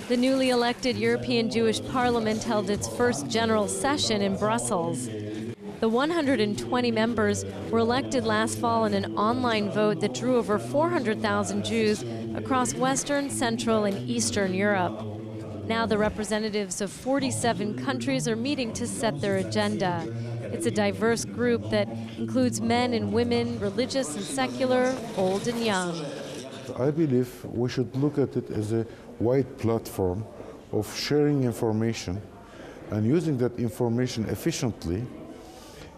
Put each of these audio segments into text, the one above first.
The newly elected European Jewish Parliament held its first general session in Brussels. The 120 members were elected last fall in an online vote that drew over 400,000 Jews across Western, Central, and Eastern Europe. Now the representatives of 47 countries are meeting to set their agenda. It's a diverse group that includes men and women, religious and secular, old and young. I believe we should look at it as a wide platform of sharing information and using that information efficiently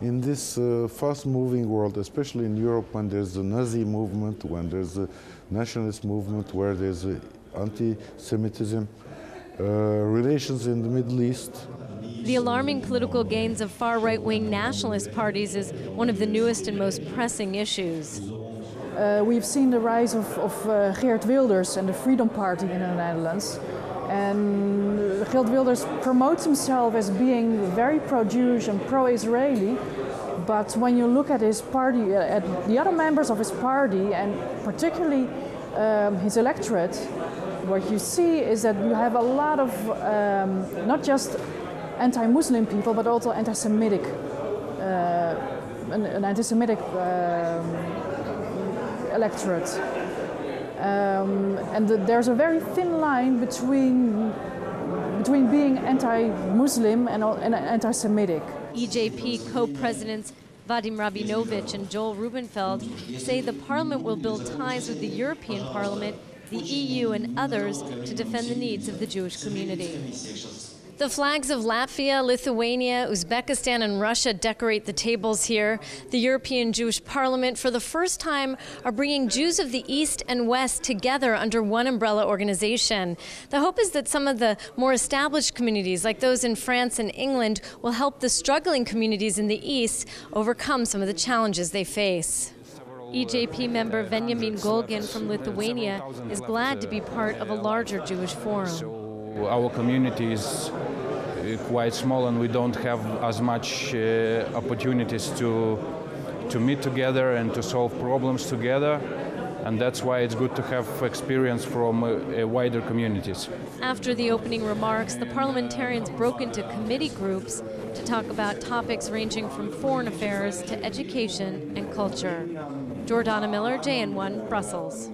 in this fast-moving world, especially in Europe, when there's a Nazi movement, when there's a nationalist movement, where there's anti-Semitism, relations in the Middle East. The alarming political gains of far-right-wing nationalist parties is one of the newest and most pressing issues. We've seen the rise of Geert Wilders and the Freedom Party in the Netherlands. And Geert Wilders promotes himself as being very pro-Jewish and pro-Israeli. But when you look at his party, at the other members of his party, and particularly his electorate, what you see is that you have a lot of not just anti-Muslim people, but also anti-Semitic, an anti-Semitic electorate. And there's a very thin line between being anti-Muslim and anti-Semitic. EJP co-presidents Vadim Rabinovitch and Joel Rubinfeld say the parliament will build ties with the European Parliament, the EU and others to defend the needs of the Jewish community. The flags of Latvia, Lithuania, Uzbekistan, and Russia decorate the tables here. The European Jewish Parliament, for the first time, are bringing Jews of the East and West together under one umbrella organization. The hope is that some of the more established communities, like those in France and England, will help the struggling communities in the East overcome some of the challenges they face. EJP member Benjamin Golgin from Lithuania is glad to be part of a larger Jewish forum. Our community is quite small and we don't have as much opportunities to meet together and to solve problems together. And that's why it's good to have experience from wider communities. After the opening remarks, the parliamentarians broke into committee groups to talk about topics ranging from foreign affairs to education and culture. Jordana Miller, JN1, Brussels.